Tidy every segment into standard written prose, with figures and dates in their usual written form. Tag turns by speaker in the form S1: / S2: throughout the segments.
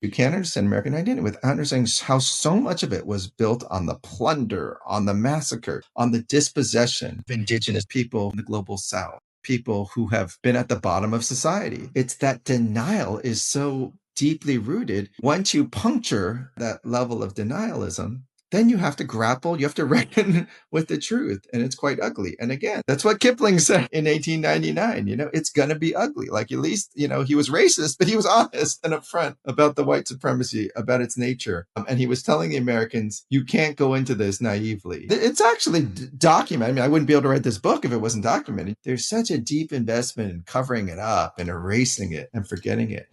S1: You can't understand American identity without understanding how so much of it was built on the plunder, on the massacre, on the dispossession of indigenous people in the global South, people who have been at the bottom of society. It's that denial is so deeply rooted. Once you puncture that level of denialism, then you have to grapple, you have to reckon with the truth. And it's quite ugly. And again, that's what Kipling said in 1899. It's going to be ugly. Like, at least, he was racist, but he was honest and upfront about the white supremacy, about its nature. And he was telling the Americans, you can't go into this naively. It's actually documented. I mean, I wouldn't be able to write this book if it wasn't documented. There's such a deep investment in covering it up and erasing it and forgetting it.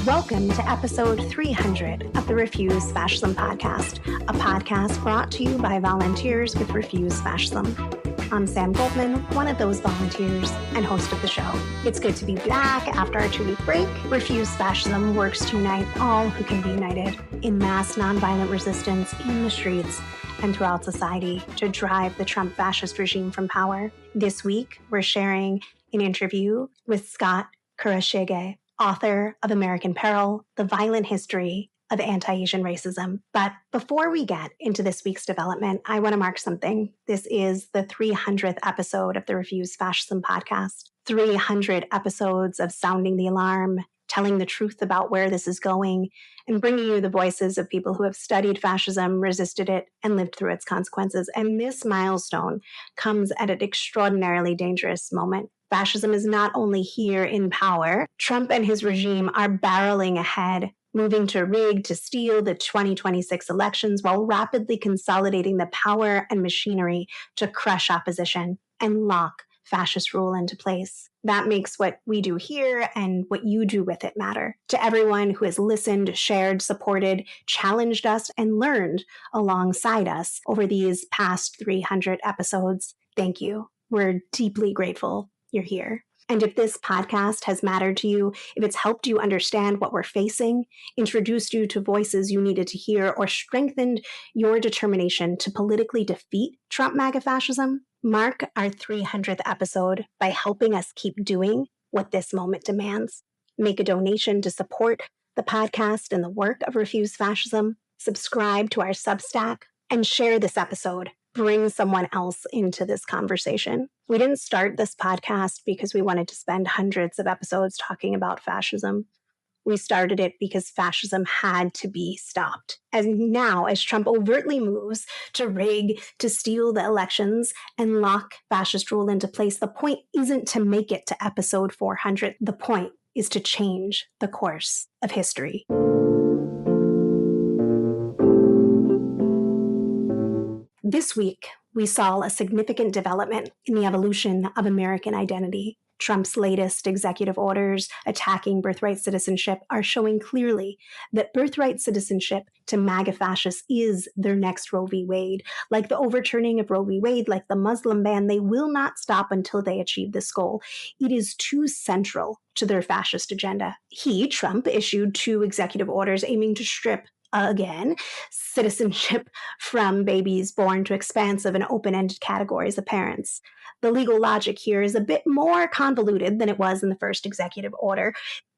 S2: Welcome to episode 300 of the Refuse Fascism podcast, a podcast brought to you by volunteers with Refuse Fascism. I'm Sam Goldman, one of those volunteers and host of the show. It's good to be back after our 2-week break. Refuse Fascism works to unite all who can be united in mass nonviolent resistance in the streets and throughout society to drive the Trump fascist regime from power. This week, we're sharing an interview with Scott Kurashige, author of American Peril, The Violent History of Anti-Asian Racism. But before we get into this week's development, I want to mark something. This is the 300th episode of the Refuse Fascism podcast. 300 episodes of sounding the alarm, telling the truth about where this is going, and bringing you the voices of people who have studied fascism, resisted it, and lived through its consequences. And this milestone comes at an extraordinarily dangerous moment. Fascism is not only here in power, Trump and his regime are barreling ahead, moving to rig, to steal the 2026 elections while rapidly consolidating the power and machinery to crush opposition and lock fascist rule into place. That makes what we do here and what you do with it matter. To everyone who has listened, shared, supported, challenged us, and learned alongside us over these past 300 episodes, thank you. We're deeply grateful you're here. And if this podcast has mattered to you, if it's helped you understand what we're facing, introduced you to voices you needed to hear, or strengthened your determination to politically defeat Trump MAGA fascism, mark our 300th episode by helping us keep doing what this moment demands. Make a donation to support the podcast and the work of Refuse Fascism, subscribe to our Substack, and share this episode. Bring someone else into this conversation. We didn't start this podcast because we wanted to spend hundreds of episodes talking about fascism. We started it because fascism had to be stopped. And now, as Trump overtly moves to rig, to steal the elections, and lock fascist rule into place, the point isn't to make it to episode 400. The point is to change the course of history. This week, we saw a significant development in the evolution of American identity. Trump's latest executive orders attacking birthright citizenship are showing clearly that birthright citizenship to MAGA fascists is their next Roe v. Wade. Like the overturning of Roe v. Wade, like the Muslim ban, they will not stop until they achieve this goal. It is too central to their fascist agenda. Trump, issued 2 executive orders aiming to strip again, citizenship from babies born to expansive and open-ended categories of parents. The legal logic here is a bit more convoluted than it was in the first executive order,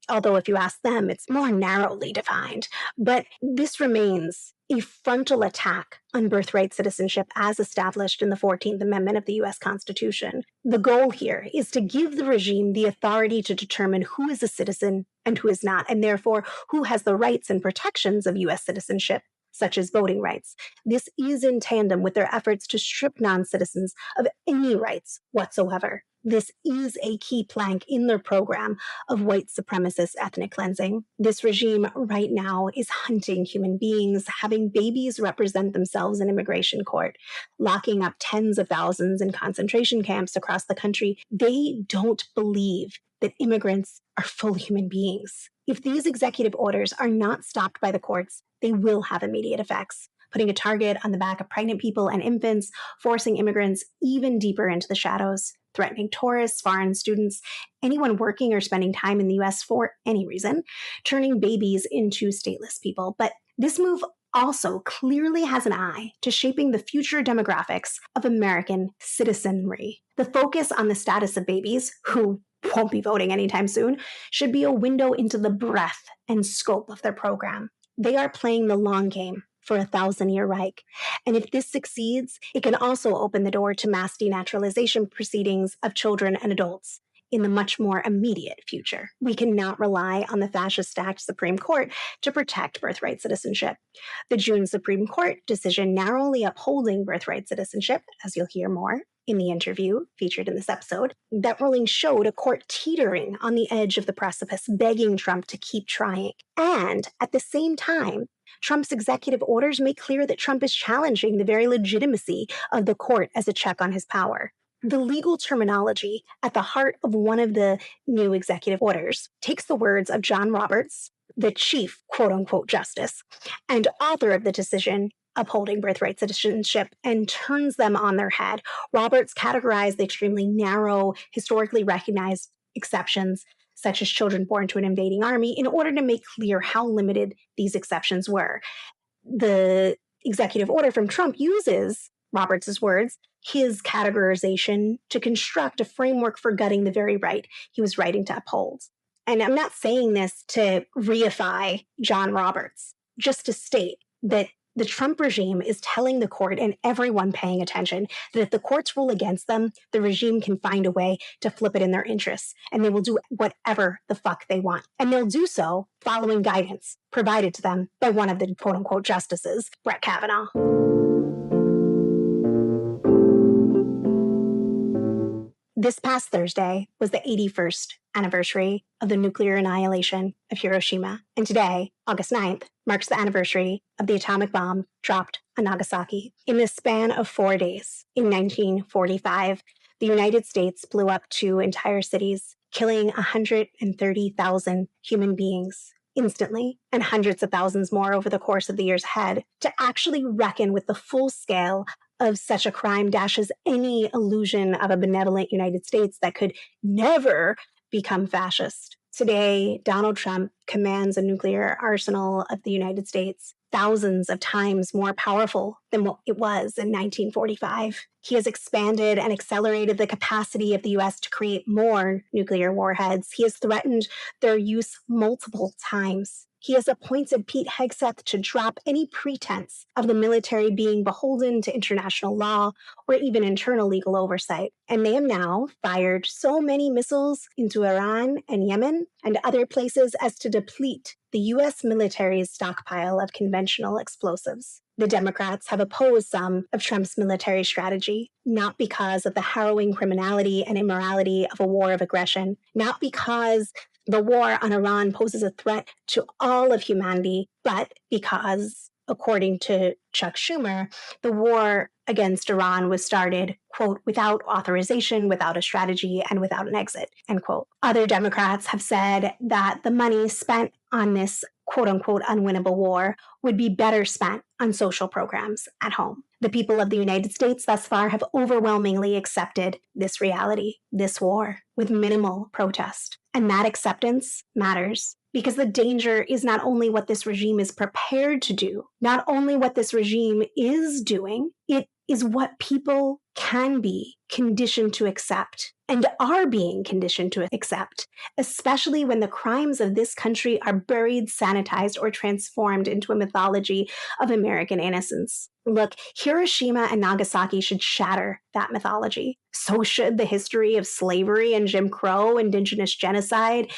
S2: although if you ask them, it's more narrowly defined. But this remains a frontal attack on birthright citizenship as established in the 14th Amendment of the U.S. Constitution. The goal here is to give the regime the authority to determine who is a citizen and who is not, and therefore who has the rights and protections of U.S. citizenship, such as voting rights. This is in tandem with their efforts to strip non-citizens of any rights whatsoever. This is a key plank in their program of white supremacist ethnic cleansing. This regime right now is hunting human beings, having babies represent themselves in immigration court, locking up tens of thousands in concentration camps across the country. They don't believe that immigrants are full human beings. If these executive orders are not stopped by the courts, they will have immediate effects, putting a target on the back of pregnant people and infants, forcing immigrants even deeper into the shadows. threatening tourists, foreign students, anyone working or spending time in the US for any reason, turning babies into stateless people. But this move also clearly has an eye to shaping the future demographics of American citizenry. The focus on the status of babies, who won't be voting anytime soon, should be a window into the breadth and scope of their program. They are playing the long game for a 1,000-year Reich. And if this succeeds, it can also open the door to mass denaturalization proceedings of children and adults in the much more immediate future. We cannot rely on the fascist-stacked Supreme Court to protect birthright citizenship. The June Supreme Court decision narrowly upholding birthright citizenship, as you'll hear more in the interview featured in this episode, that ruling showed a court teetering on the edge of the precipice, begging Trump to keep trying. And at the same time, Trump's executive orders make clear that Trump is challenging the very legitimacy of the court as a check on his power. The legal terminology at the heart of one of the new executive orders takes the words of John Roberts, the chief quote-unquote justice, and author of the decision upholding birthright citizenship, and turns them on their head. Roberts categorized the extremely narrow, historically recognized exceptions, such as children born to an invading army, in order to make clear how limited these exceptions were. The executive order from Trump uses, Roberts' words, his categorization to construct a framework for gutting the very right he was writing to uphold. And I'm not saying this to reify John Roberts, just to state that the Trump regime is telling the court and everyone paying attention that if the courts rule against them, the regime can find a way to flip it in their interests, and they will do whatever the fuck they want. And they'll do so following guidance provided to them by one of the quote-unquote justices, Brett Kavanaugh. This past Thursday was the 81st anniversary of the nuclear annihilation of Hiroshima, and today, August 9th, marks the anniversary of the atomic bomb dropped on Nagasaki. In the span of 4 days, in 1945, the United States blew up 2 entire cities, killing 130,000 human beings instantly, and hundreds of thousands more over the course of the years ahead. To actually reckon with the full scale of such a crime dashes any illusion of a benevolent United States that could never become fascist. Today, Donald Trump commands a nuclear arsenal of the United States, thousands of times more powerful than what it was in 1945. He has expanded and accelerated the capacity of the U.S. to create more nuclear warheads. He has threatened their use multiple times. He has appointed Pete Hegseth to drop any pretense of the military being beholden to international law or even internal legal oversight. And they have now fired so many missiles into Iran and Yemen and other places as to deplete the U.S. military's stockpile of conventional explosives. The Democrats have opposed some of Trump's military strategy, not because of the harrowing criminality and immorality of a war of aggression, not because the war on Iran poses a threat to all of humanity, but because, according to Chuck Schumer, the war against Iran was started, quote, without authorization, without a strategy, and without an exit, end quote. Other Democrats have said that the money spent on this, quote unquote, unwinnable war would be better spent on social programs at home. The people of the United States thus far have overwhelmingly accepted this reality, this war, with minimal protest. And that acceptance matters, because the danger is not only what this regime is prepared to do, not only what this regime is doing, it is what people can be conditioned to accept and are being conditioned to accept, especially when the crimes of this country are buried, sanitized, or transformed into a mythology of American innocence. Look, Hiroshima and Nagasaki should shatter that mythology. So should the history of slavery and Jim Crow, indigenous genocide,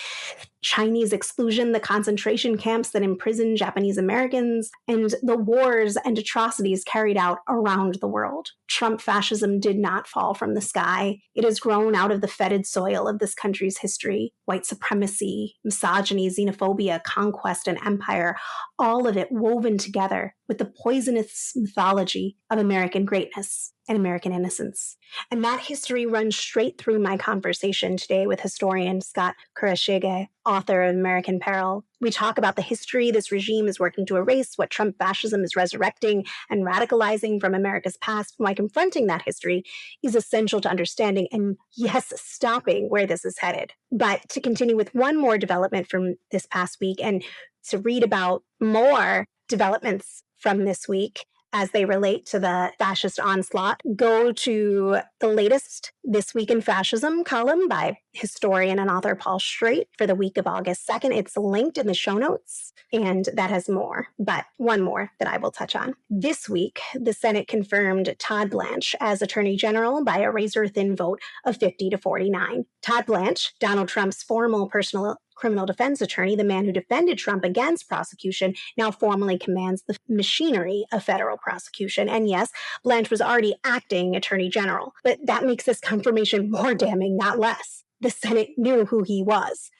S2: Chinese exclusion, the concentration camps that imprisoned Japanese Americans, and the wars and atrocities carried out around the world. Trump fascism did not fall from the sky. It has grown out of the fetid soil of this country's history. White supremacy, misogyny, xenophobia, conquest, and empire, all of it woven together with the poisonous mythology of American greatness and American innocence. And that history runs straight through my conversation today with historian Scott Kurashige, author of American Peril. We talk about the history this regime is working to erase, what Trump fascism is resurrecting and radicalizing from America's past, and why confronting that history is essential to understanding and, yes, stopping where this is headed. But to continue with one more development from this past week and to read about more developments from this week as they relate to the fascist onslaught, go to the latest This Week in Fascism column by historian and author Paul Straight for the week of August 2nd. It's linked in the show notes, and that has more, but one more that I will touch on. This week, the Senate confirmed Todd Blanche as Attorney General by a razor-thin vote of 50 to 49. Todd Blanche, Donald Trump's former personal criminal defense attorney, the man who defended Trump against prosecution, now formally commands the machinery of federal prosecution. And yes, Blanche was already acting attorney general, but that makes this confirmation more damning, not less. The Senate knew who he was.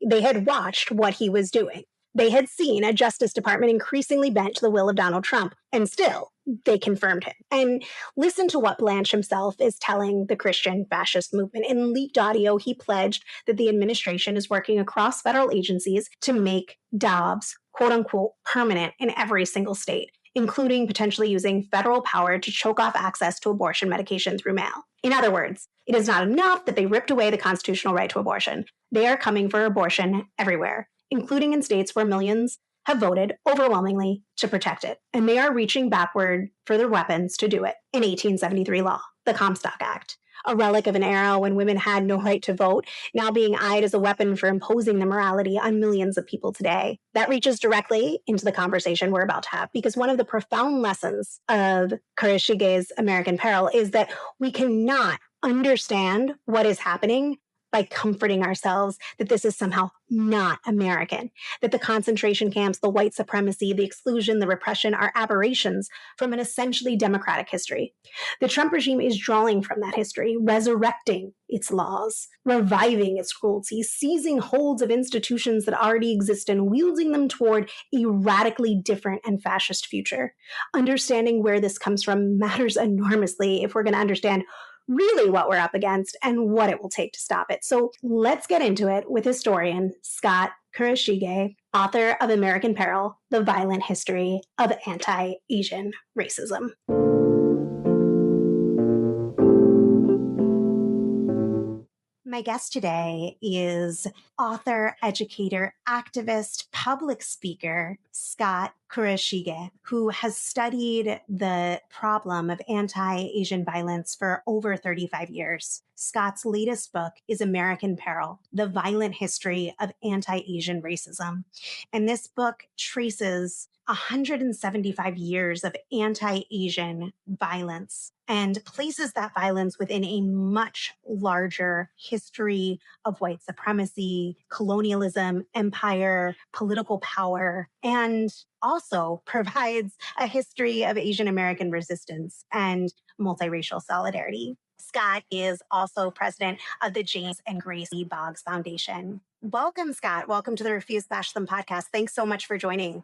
S2: They had watched what he was doing. They had seen a Justice Department increasingly bent to the will of Donald Trump, and still, they confirmed him. And listen to what Blanche himself is telling the Christian fascist movement. In leaked audio, he pledged that the administration is working across federal agencies to make Dobbs, quote unquote, permanent in every single state, including potentially using federal power to choke off access to abortion medication through mail. In other words, it is not enough that they ripped away the constitutional right to abortion. They are coming for abortion everywhere, including in states where millions have voted overwhelmingly to protect it. And they are reaching backward for their weapons to do it in 1873 law, the Comstock Act, a relic of an era when women had no right to vote, now being eyed as a weapon for imposing the morality on millions of people today. That reaches directly into the conversation we're about to have, because one of the profound lessons of Kurashige's American Peril is that we cannot understand what is happening by comforting ourselves that this is somehow not American, that the concentration camps, the white supremacy, the exclusion, the repression are aberrations from an essentially democratic history. The Trump regime is drawing from that history, resurrecting its laws, reviving its cruelty, seizing holds of institutions that already exist and wielding them toward a radically different and fascist future. Understanding where this comes from matters enormously if we're going to understand really what we're up against and what it will take to stop it. So let's get into it with historian Scott Kurashige, author of American Peril, The Violent History of Anti-Asian Racism. My guest today is author, educator, activist, public speaker, Scott Kurashige, who has studied the problem of anti-Asian violence for over 35 years. Scott's latest book is American Peril, The Violent History of Anti-Asian Racism. And this book traces 175 years of anti-Asian violence and places that violence within a much larger history of white supremacy, colonialism, empire, political power, and also provides a history of Asian American resistance and multiracial solidarity. Scott is also president of the James and Grace E. Boggs Foundation. Welcome, Scott. Welcome to the Refuse Fascism podcast. Thanks so much for joining.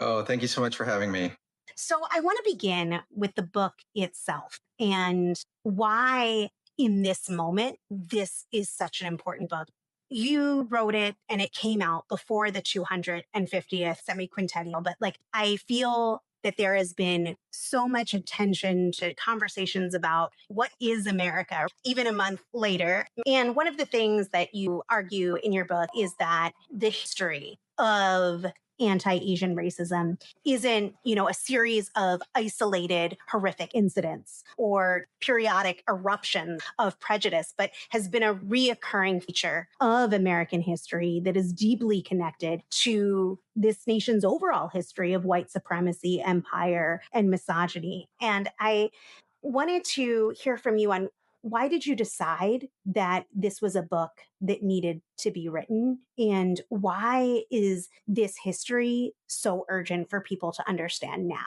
S1: Oh, thank you so much for having me.
S2: So I want to begin with the book itself and why in this moment, this is such an important book. You wrote it and it came out before the 250th semiquintennial, but I feel that there has been so much attention to conversations about what is America, even a month later. And one of the things that you argue in your book is that the history of anti-Asian racism isn't, a series of isolated, horrific incidents or periodic eruptions of prejudice, but has been a reoccurring feature of American history that is deeply connected to this nation's overall history of white supremacy, empire, and misogyny. And I wanted to hear from you on why did you decide that this was a book that needed to be written? And why is this history so urgent for people to understand now?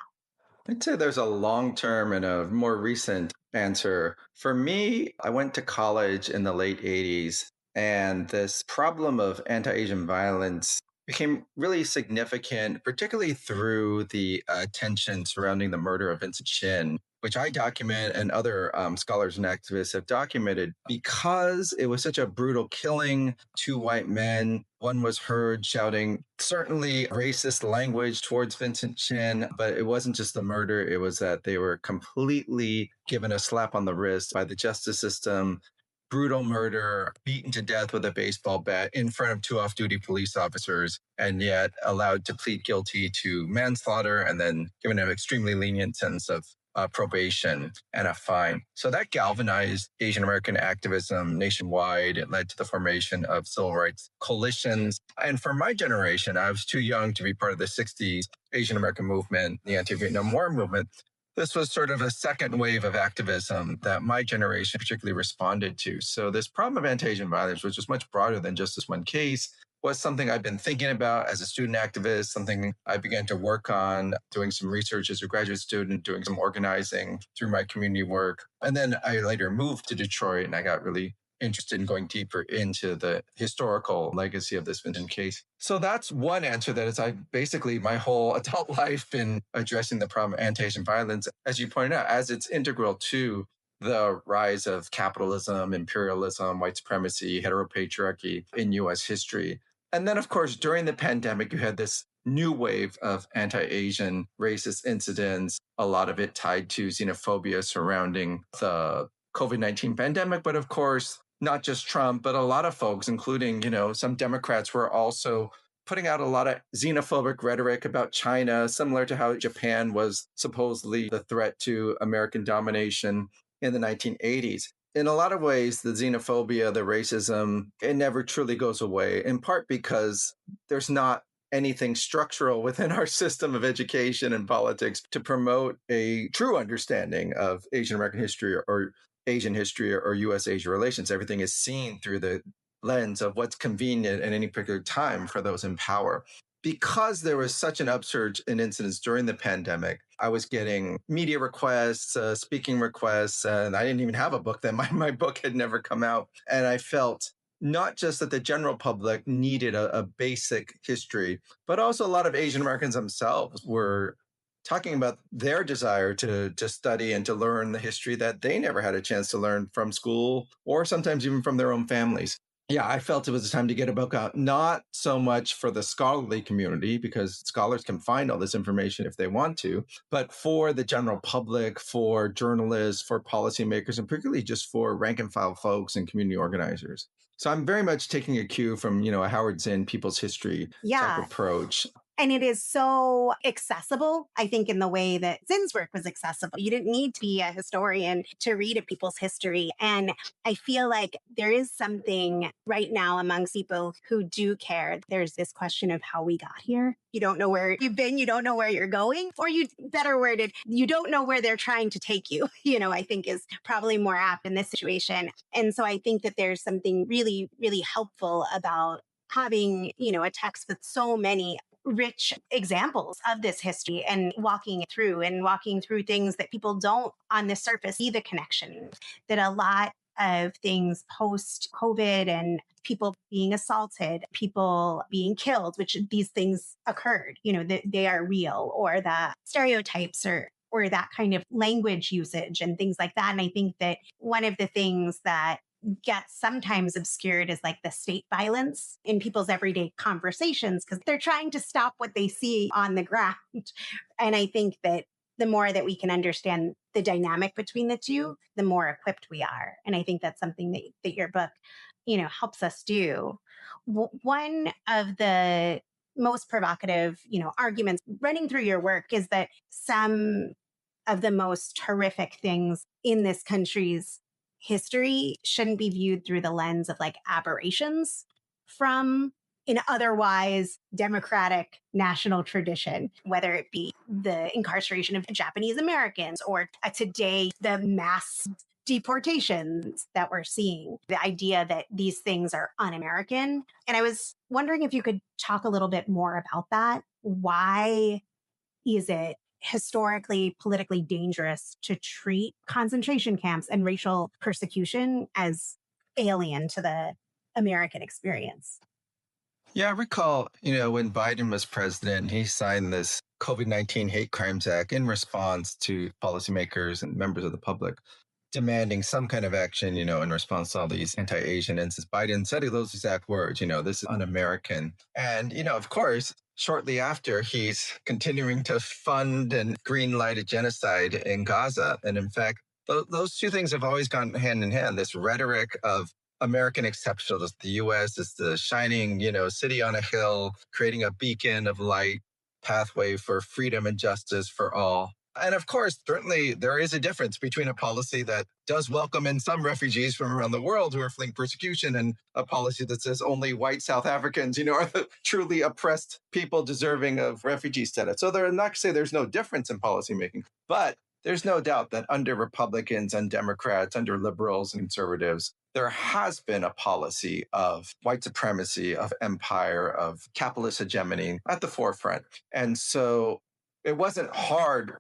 S1: I'd say there's a long-term and a more recent answer. For me, I went to college in the late 80s, and this problem of anti-Asian violence became really significant, particularly through the tension surrounding the murder of Vincent Chin, which I document and other scholars and activists have documented because it was such a brutal killing. Two white men, one was heard shouting certainly racist language towards Vincent Chin, but it wasn't just the murder. It was that they were completely given a slap on the wrist by the justice system. Brutal murder, beaten to death with a baseball bat in front of two off-duty police officers, and yet allowed to plead guilty to manslaughter and then given an extremely lenient sentence of probation and a fine. So that galvanized Asian American activism nationwide. It led to the formation of civil rights coalitions. And for my generation, I was too young to be part of the 60s Asian American movement, the anti-Vietnam War movement. This was sort of a second wave of activism that my generation particularly responded to. So this problem of anti-Asian violence, which was much broader than just this one case, was something I've been thinking about as a student activist, something I began to work on, doing some research as a graduate student, doing some organizing through my community work. And then I later moved to Detroit and I got really interested in going deeper into the historical legacy of this Vincent case. So that's one answer. That is, I basically my whole adult life been addressing the problem of anti-Asian violence, as you pointed out, as it's integral to the rise of capitalism, imperialism, white supremacy, heteropatriarchy in U.S. history. And then, of course, during the pandemic, you had this new wave of anti-Asian racist incidents, a lot of it tied to xenophobia surrounding the COVID-19 pandemic. But of course, not just Trump, but a lot of folks, including, some Democrats were also putting out a lot of xenophobic rhetoric about China, similar to how Japan was supposedly the threat to American domination in the 1980s. In a lot of ways, the xenophobia, the racism, it never truly goes away, in part because there's not anything structural within our system of education and politics to promote a true understanding of Asian American history or Asian history or U.S.-Asia relations. Everything is seen through the lens of what's convenient at any particular time for those in power. Because there was such an upsurge in incidents during the pandemic, I was getting media requests, speaking requests, and I didn't even have a book then. My book had never come out. And I felt not just that the general public needed a basic history, but also a lot of Asian Americans themselves were talking about their desire to study and to learn the history that they never had a chance to learn from school or sometimes even from their own families. Yeah, I felt it was a time to get a book out, not so much for the scholarly community, because scholars can find all this information if they want to, but for the general public, for journalists, for policymakers, and particularly just for rank and file folks and community organizers. So I'm very much taking a cue from, a Howard Zinn People's History type approach.
S2: And it is so accessible, I think, in the way that Zinn's work was accessible. You didn't need to be a historian to read a people's history. And I feel like there is something right now amongst people who do care. There's this question of how we got here. You don't know where you've been. You don't know where you're going. Or you, better worded, you don't know where they're trying to take you, I think is probably more apt in this situation. And so I think that there's something really, really helpful about having, a text with so many rich examples of this history and walking through things that people don't on the surface see the connection, that a lot of things post COVID and people being assaulted, people being killed, which these things occurred, they are real, or the stereotypes or that kind of language usage and things like that. And I think that one of the things that gets sometimes obscured is like the state violence in people's everyday conversations, because they're trying to stop what they see on the ground. And I think that the more that we can understand the dynamic between the two, the more equipped we are. And I think that's something that your book, helps us do. One of the most provocative, arguments running through your work is that some of the most horrific things in this country's history shouldn't be viewed through the lens of like aberrations from an otherwise democratic national tradition, whether it be the incarceration of Japanese Americans or today the mass deportations that we're seeing, the idea that these things are un-American. And I was wondering if you could talk a little bit more about that. Why is it historically, politically dangerous to treat concentration camps and racial persecution as alien to the American experience?
S1: Yeah, I recall, when Biden was president, he signed this COVID-19 Hate Crimes Act in response to policymakers and members of the public demanding some kind of action, in response to all these anti-Asian incidents. Biden said those exact words, this is un-American. And, of course, shortly after, he's continuing to fund and green light a genocide in Gaza. And in fact, those two things have always gone hand in hand. This rhetoric of American exceptionalism, the U.S. is the shining, city on a hill, creating a beacon of light, pathway for freedom and justice for all. And of course, certainly there is a difference between a policy that does welcome in some refugees from around the world who are fleeing persecution and a policy that says only white South Africans, are the truly oppressed people deserving of refugee status. So they're not to say there's no difference in policymaking, but there's no doubt that under Republicans and Democrats, under liberals and conservatives, there has been a policy of white supremacy, of empire, of capitalist hegemony at the forefront. And so it wasn't hard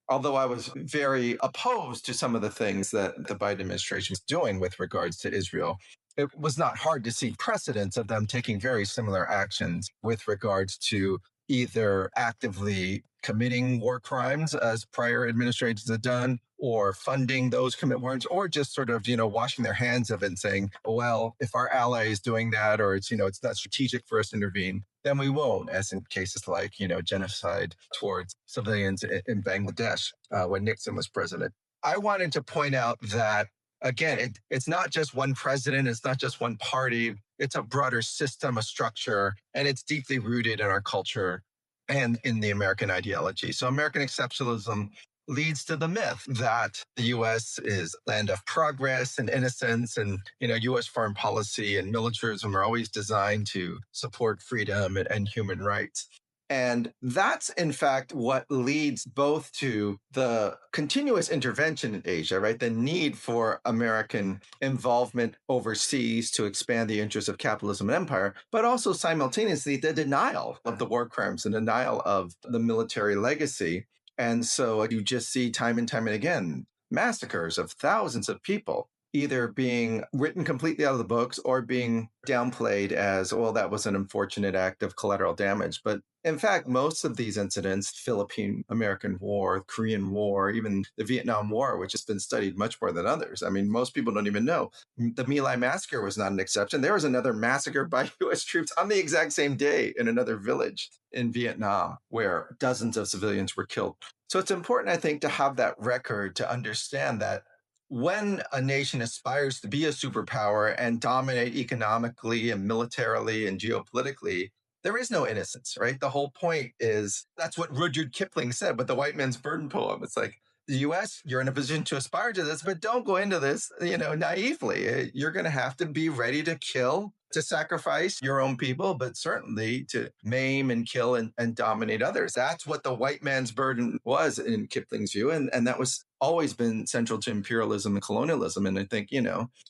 S1: although I was very opposed to some of the things that the Biden administration was doing with regards to Israel, it was not hard to see precedents of them taking very similar actions with regards to either actively committing war crimes as prior administrations had done, or funding those commit wars, or just sort of, washing their hands of it and saying, well, if our ally is doing that, or it's not strategic for us to intervene, then we won't, as in cases like, genocide towards civilians in Bangladesh when Nixon was president. I wanted to point out that, again, it's not just one president, it's not just one party, it's a broader system, a structure, and it's deeply rooted in our culture and in the American ideology. So American exceptionalism leads to the myth that the U.S. is land of progress and innocence, and U.S. foreign policy and militarism are always designed to support freedom and human rights. And that's, in fact, what leads both to the continuous intervention in Asia, right? The need for American involvement overseas to expand the interests of capitalism and empire, but also simultaneously the denial of the war crimes and denial of the military legacy. And so you just see time and time and again, massacres of thousands of people either being written completely out of the books or being downplayed as, well, that was an unfortunate act of collateral damage. But in fact, most of these incidents, Philippine-American War, Korean War, even the Vietnam War, which has been studied much more than others. I mean, most people don't even know. The My Lai massacre was not an exception. There was another massacre by U.S. troops on the exact same day in another village in Vietnam where dozens of civilians were killed. So it's important, I think, to have that record to understand that when a nation aspires to be a superpower and dominate economically and militarily and geopolitically, there is no innocence, right? The whole point is, that's what Rudyard Kipling said with the White Man's Burden poem. It's like, the U.S., you're in a position to aspire to this, but don't go into this, naively. You're going to have to be ready to kill, to sacrifice your own people, but certainly to maim and kill and dominate others. That's what the white man's burden was in Kipling's view. And that was always been central to imperialism and colonialism. And I think,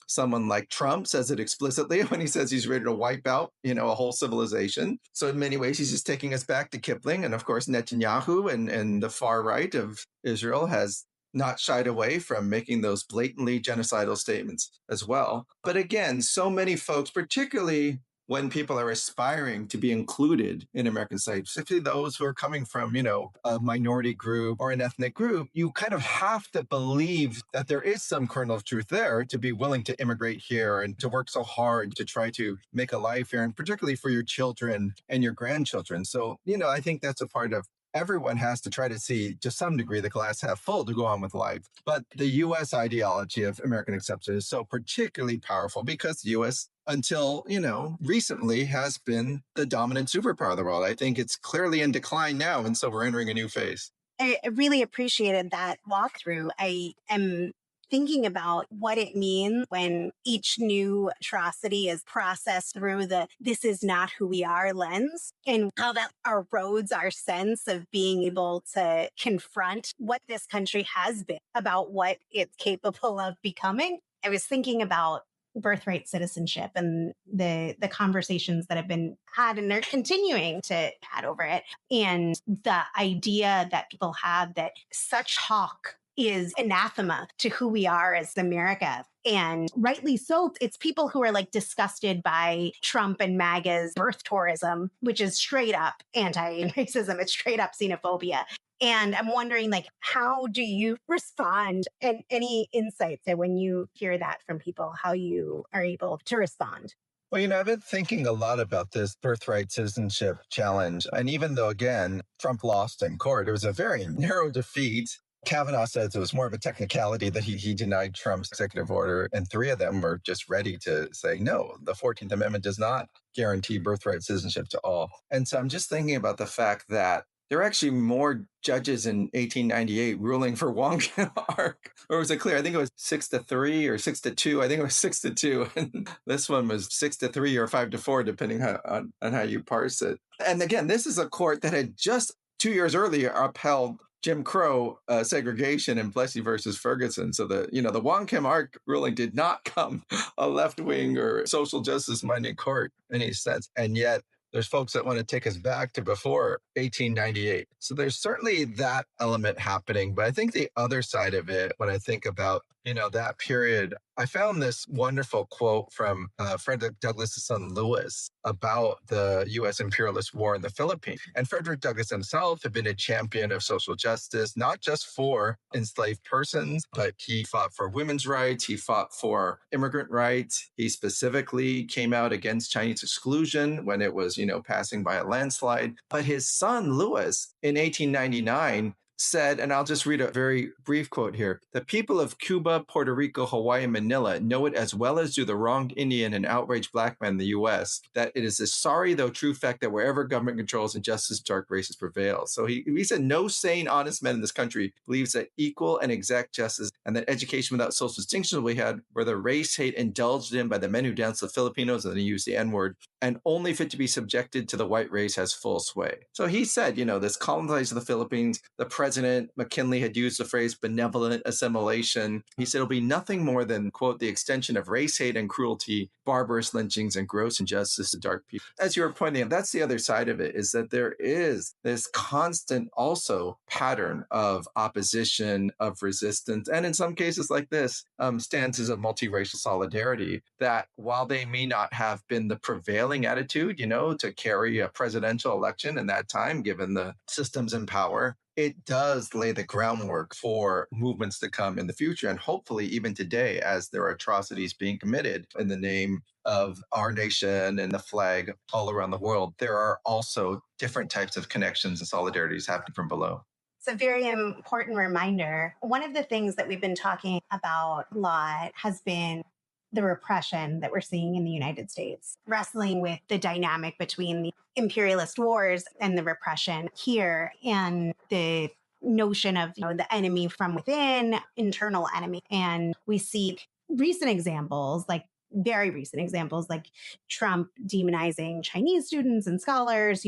S1: someone like Trump says it explicitly when he says he's ready to wipe out, a whole civilization. So in many ways, he's just taking us back to Kipling. And of course, Netanyahu and the far right of Israel has not shied away from making those blatantly genocidal statements as well. But again, so many folks, particularly when people are aspiring to be included in American society, particularly those who are coming from, a minority group or an ethnic group, you kind of have to believe that there is some kernel of truth there to be willing to immigrate here and to work so hard to try to make a life here, and particularly for your children and your grandchildren. So, I think that's a part of everyone has to try to see, to some degree, the glass half full to go on with life. But the U.S. ideology of American acceptance is so particularly powerful because the U.S., until, recently, has been the dominant superpower of the world. I think it's clearly in decline now, and so we're entering a new phase.
S2: I really appreciated that walkthrough. I am thinking about what it means when each new atrocity is processed through the "this is not who we are" lens, and how that erodes our sense of being able to confront what this country has been, about what it's capable of becoming. I was thinking about birthright citizenship and the conversations that have been had and are continuing to had over it. And the idea that people have that such talk is anathema to who we are as America. And rightly so, it's people who are like disgusted by Trump and MAGA's birth tourism, which is straight up anti-racism. It's straight up xenophobia. And I'm wondering, like, how do you respond, and any insights that when you hear that from people, how you are able to respond?
S1: Well, I've been thinking a lot about this birthright citizenship challenge. And even though, again, Trump lost in court, it was a very narrow defeat. Kavanaugh says it was more of a technicality that he denied Trump's executive order. And 3 of them were just ready to say, no, the 14th Amendment does not guarantee birthright citizenship to all. And so I'm just thinking about the fact that there were actually more judges in 1898 ruling for Wong Kim Ark. Or was it clear? I think it was 6-3 or 6-2. I think it was 6-2. And this one was 6-3 or 5-4, depending on how you parse it. And again, this is a court that had just 2 years earlier upheld Jim Crow segregation in Plessy versus Ferguson. So the Wong Kim Ark ruling did not come a left-wing or social justice-minded court in any sense. And yet, there's folks that want to take us back to before 1898. So there's certainly that element happening. But I think the other side of it, when I think about, that period, I found this wonderful quote from Frederick Douglass' son Lewis about the U.S. imperialist war in the Philippines. And Frederick Douglass himself had been a champion of social justice, not just for enslaved persons, but he fought for women's rights. He fought for immigrant rights. He specifically came out against Chinese exclusion when it was, passing by a landslide. But his son, Lewis, in 1899, said, and I'll just read a very brief quote here, "The people of Cuba, Puerto Rico, Hawaii, and Manila know it as well as do the wronged Indian and outraged black men in the U.S., that it is a sorry though true fact that wherever government controls, injustice, dark races prevail." So he said no sane, honest man in this country believes that equal and exact justice and that education without social distinction we had, where the race hate indulged in by the men who danced with Filipinos, and then he used the N-word, and only fit to be subjected to the white race has full sway. So he said, this colonization of the Philippines, the President McKinley had used the phrase benevolent assimilation. He said it'll be nothing more than, quote, the extension of race hate and cruelty, barbarous lynchings, and gross injustice to dark people. As you were pointing out, that's the other side of it, is that there is this constant also pattern of opposition, of resistance, and in some cases like this, stances of multiracial solidarity that while they may not have been the prevailing attitude, to carry a presidential election in that time, given the systems in power, it does lay the groundwork for movements to come in the future. And hopefully even today, as there are atrocities being committed in the name of our nation and the flag all around the world, there are also different types of connections and solidarities happening from below.
S2: It's a very important reminder. One of the things that we've been talking about a lot has been the repression that we're seeing in the United States, wrestling with the dynamic between the imperialist wars and the repression here, and the notion of the enemy from within, internal enemy. And we see recent examples, very recent examples, like Trump demonizing Chinese students and scholars,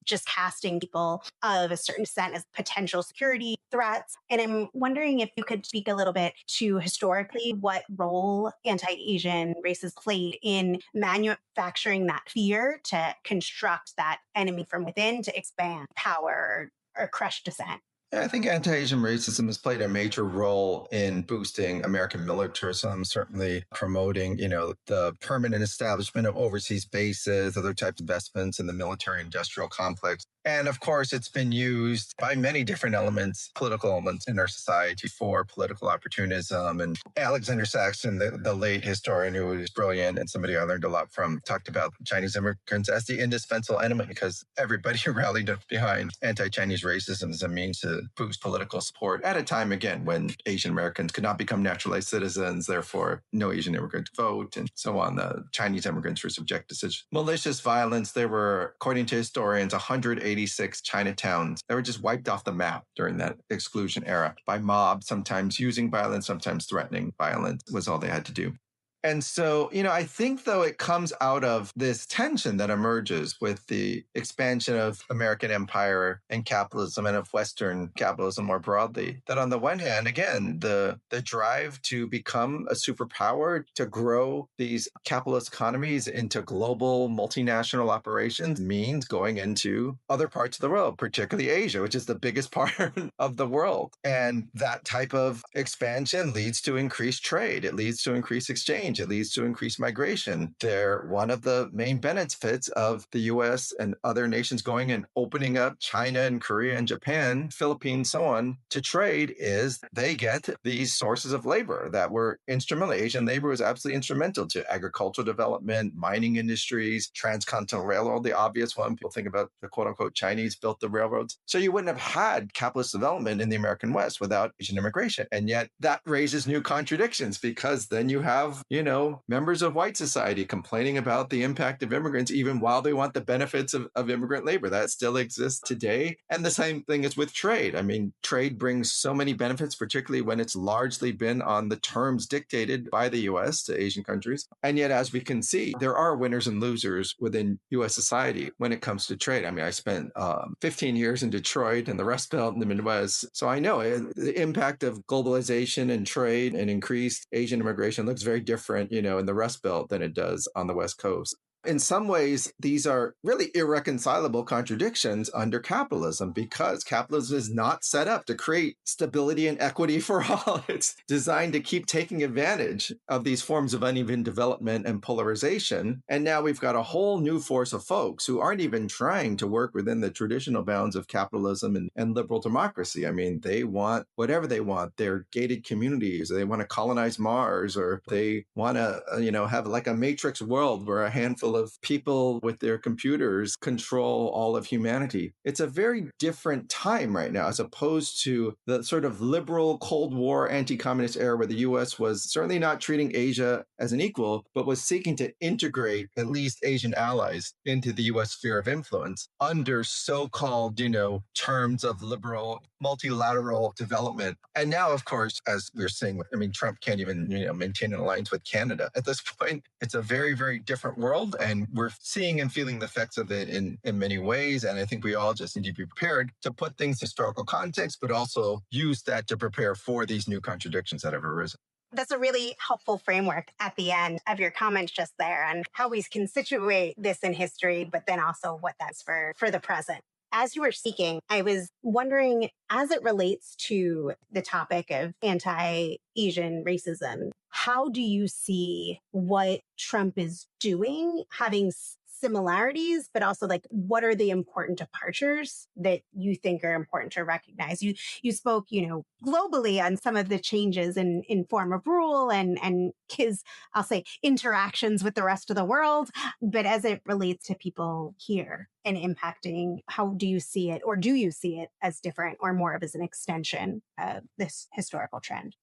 S2: just casting people of a certain descent as potential security threats. And I'm wondering if you could speak a little bit to historically what role anti-Asian races played in manufacturing that fear to construct that enemy from within to expand power or crush dissent.
S1: I think anti-Asian racism has played a major role in boosting American militarism, certainly promoting, the permanent establishment of overseas bases, other types of investments in the military-industrial complex. And of course, it's been used by many different political elements in our society for political opportunism. And Alexander Saxton, the late historian who was brilliant and somebody I learned a lot from, talked about Chinese immigrants as the indispensable enemy because everybody rallied behind anti-Chinese racism as a means to boost political support at a time, again, when Asian Americans could not become naturalized citizens, therefore no Asian immigrants vote, and so on. The Chinese immigrants were subject to such malicious violence. There were, according to historians, 186 Chinatowns that were just wiped off the map during that exclusion era by mobs, sometimes using violence, sometimes threatening violence was all they had to do. And so, I think though it comes out of this tension that emerges with the expansion of American empire and capitalism and of Western capitalism more broadly, that on the one hand, again, the drive to become a superpower, to grow these capitalist economies into global multinational operations means going into other parts of the world, particularly Asia, which is the biggest part of the world. And that type of expansion leads to increased trade. It leads to increased exchange. It leads to increased migration. They're one of the main benefits of the US and other nations going and opening up China and Korea and Japan, Philippines, so on, to trade is they get these sources of labor that were instrumental. Asian labor was absolutely instrumental to agricultural development, mining industries, transcontinental railroad, the obvious one. People think about the quote unquote Chinese built the railroads. So you wouldn't have had capitalist development in the American West without Asian immigration. And yet that raises new contradictions because then you have, members of white society complaining about the impact of immigrants, even while they want the benefits of immigrant labor. That still exists today. And the same thing is with trade. I mean, trade brings so many benefits, particularly when it's largely been on the terms dictated by the US to Asian countries. And yet, as we can see, there are winners and losers within US society when it comes to trade. I mean, I spent 15 years in Detroit and the Rust Belt in the Midwest. So I know the impact of globalization and trade and increased Asian immigration looks very different, in the Rust Belt than it does on the West Coast. In some ways, these are really irreconcilable contradictions under capitalism because capitalism is not set up to create stability and equity for all. It's designed to keep taking advantage of these forms of uneven development and polarization. And now we've got a whole new force of folks who aren't even trying to work within the traditional bounds of capitalism and liberal democracy. I mean, they want whatever they want. They're gated communities. They want to colonize Mars, or they want to, have like a matrix world where a handful of people with their computers control all of humanity. It's a very different time right now, as opposed to the sort of liberal Cold War anti-communist era where the US was certainly not treating Asia as an equal, but was seeking to integrate at least Asian allies into the US sphere of influence under so-called, terms of liberal multilateral development. And now, of course, as we're seeing, Trump can't even, maintain an alliance with Canada. At this point, it's a very, very different world. And we're seeing and feeling the effects of it in many ways. And I think we all just need to be prepared to put things in historical context, but also use that to prepare for these new contradictions that have arisen.
S2: That's a really helpful framework at the end of your comments just there on how we can situate this in history, but then also what that's for the present. As you were speaking, I was wondering, as it relates to the topic of anti-Asian racism, how do you see what Trump is doing having similarities, but also what are the important departures that you think are important to recognize? You spoke, globally on some of the changes in form of rule and his, I'll say, interactions with the rest of the world. But as it relates to people here and impacting, how do you see it, or do you see it as different or more of as an extension of this historical trend?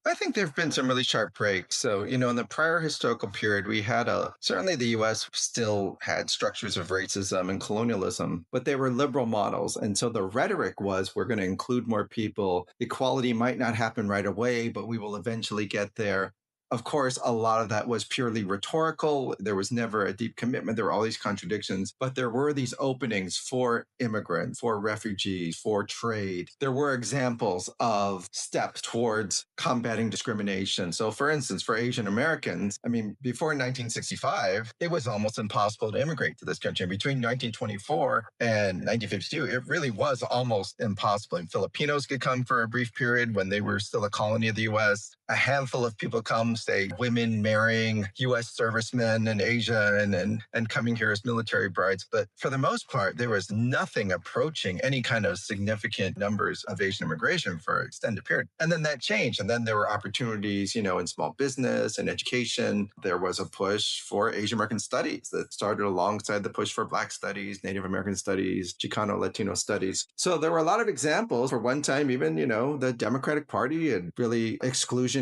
S1: I think there have been some really sharp breaks. So, in the prior historical period, we had certainly the US still had structures of racism and colonialism, but they were liberal models. And so the rhetoric was, we're going to include more people. Equality might not happen right away, but we will eventually get there. Of course, a lot of that was purely rhetorical. There was never a deep commitment. There were all these contradictions, but there were these openings for immigrants, for refugees, for trade. There were examples of steps towards combating discrimination. So for instance, for Asian Americans, before 1965, it was almost impossible to immigrate to this country. Between 1924 and 1952, it really was almost impossible. And Filipinos could come for a brief period when they were still a colony of the US. A handful of people come, say, women marrying U.S. servicemen in Asia and coming here as military brides. But for the most part, there was nothing approaching any kind of significant numbers of Asian immigration for an extended period. And then that changed. And then there were opportunities, in small business and education. There was a push for Asian American studies that started alongside the push for Black studies, Native American studies, Chicano Latino studies. So there were a lot of examples. For one time, even, the Democratic Party had really exclusionary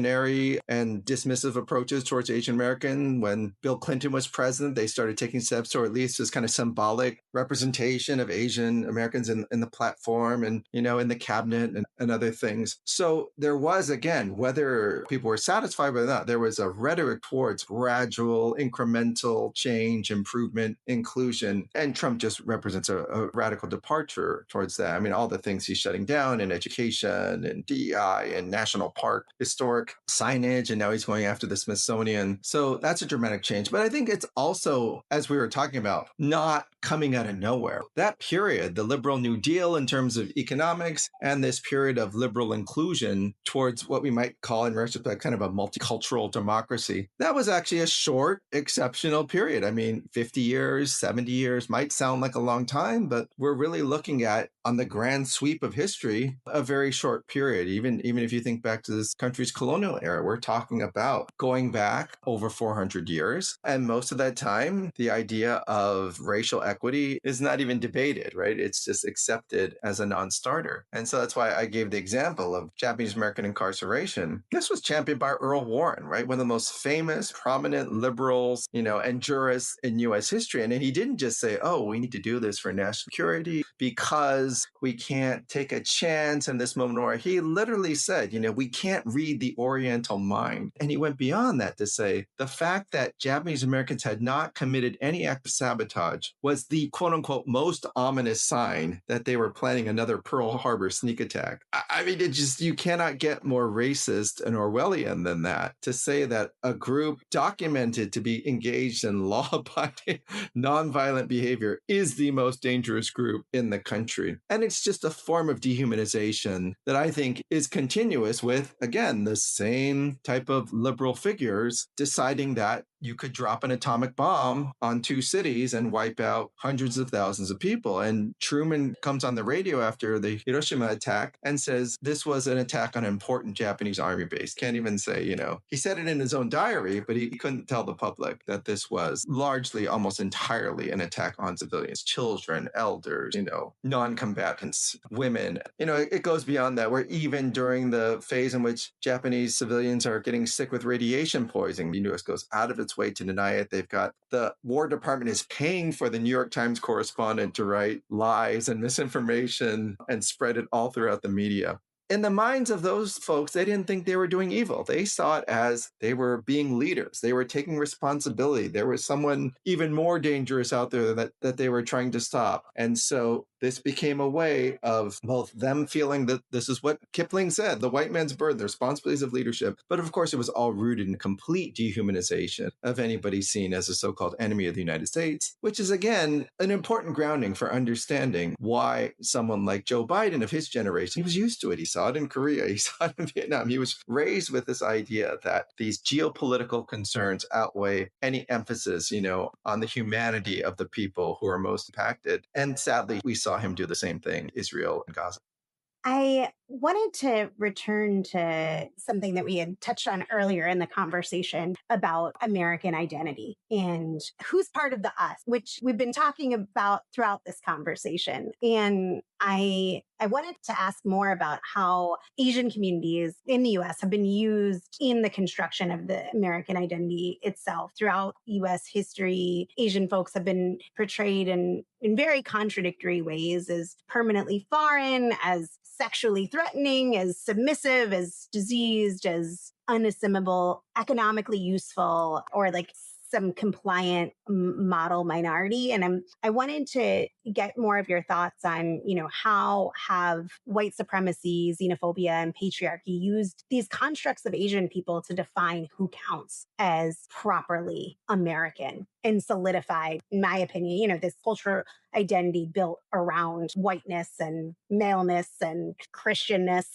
S1: and dismissive approaches towards Asian American. When Bill Clinton was president, they started taking steps to, or at least this kind of symbolic representation of Asian Americans in the platform and, in the cabinet and other things. So there was, again, whether people were satisfied with it or not, there was a rhetoric towards gradual, incremental change, improvement, inclusion. And Trump just represents a radical departure towards that. I mean, all the things he's shutting down in education and DEI and national park, historic signage, and now he's going after the Smithsonian. So that's a dramatic change. But I think it's also, as we were talking about, not coming out of nowhere. That period, the liberal New Deal in terms of economics, and this period of liberal inclusion towards what we might call in retrospect kind of a multicultural democracy, that was actually a short, exceptional period. I mean, 50 years, 70 years might sound like a long time, but we're really looking at, on the grand sweep of history, a very short period. Even if you think back to this country's colonial era, we're talking about going back over 400 years. And most of that time, the idea of racial equity is not even debated, right? It's just accepted as a non-starter. And so that's why I gave the example of Japanese American incarceration. This was championed by Earl Warren, right? One of the most famous, prominent liberals, and jurists in U.S. history. And he didn't just say, oh, we need to do this for national security because we can't take a chance in this moment. Or he literally said, we can't read the Oriental mind. And he went beyond that to say the fact that Japanese Americans had not committed any act of sabotage was the quote unquote most ominous sign that they were planning another Pearl Harbor sneak attack. I mean, you cannot get more racist and Orwellian than that, to say that a group documented to be engaged in law-abiding, nonviolent behavior is the most dangerous group in the country. And it's just a form of dehumanization that I think is continuous with, again, the same type of liberal figures deciding that you could drop an atomic bomb on two cities and wipe out hundreds of thousands of people. And Truman comes on the radio after the Hiroshima attack and says this was an attack on an important Japanese army base. Can't even say, he said it in his own diary, but he couldn't tell the public that this was largely, almost entirely an attack on civilians, children, elders, non-combatants, women. It goes beyond that, where even during the phase in which Japanese civilians are getting sick with radiation poisoning, the U.S. goes out of its way to deny it. They've got the War Department is paying for the New York Times correspondent to write lies and misinformation and spread it all throughout the media. In the minds of those folks, they didn't think they were doing evil. They saw it as they were being leaders. They were taking responsibility. There was someone even more dangerous out there that they were trying to stop. And so this became a way of both them feeling that this is what Kipling said, the white man's burden, the responsibilities of leadership. But of course, it was all rooted in complete dehumanization of anybody seen as a so-called enemy of the United States, which is, again, an important grounding for understanding why someone like Joe Biden of his generation, he was used to it. He saw it in Korea. He saw it in Vietnam. He was raised with this idea that these geopolitical concerns outweigh any emphasis, on the humanity of the people who are most impacted. And sadly, we saw him do the same thing, Israel and Gaza.
S2: I wanted to return to something that we had touched on earlier in the conversation about American identity and who's part of the us, which we've been talking about throughout this conversation. And I wanted to ask more about how Asian communities in the U.S. have been used in the construction of the American identity itself. Throughout U.S. history, Asian folks have been portrayed in very contradictory ways as permanently foreign, as sexually threatening, as submissive, as diseased, as unassimilable, economically useful, or like some compliant model minority. And I wanted to get more of your thoughts on, how have white supremacy, xenophobia, and patriarchy used these constructs of Asian people to define who counts as properly American and solidified, in my opinion, this cultural identity built around whiteness and maleness and Christianness.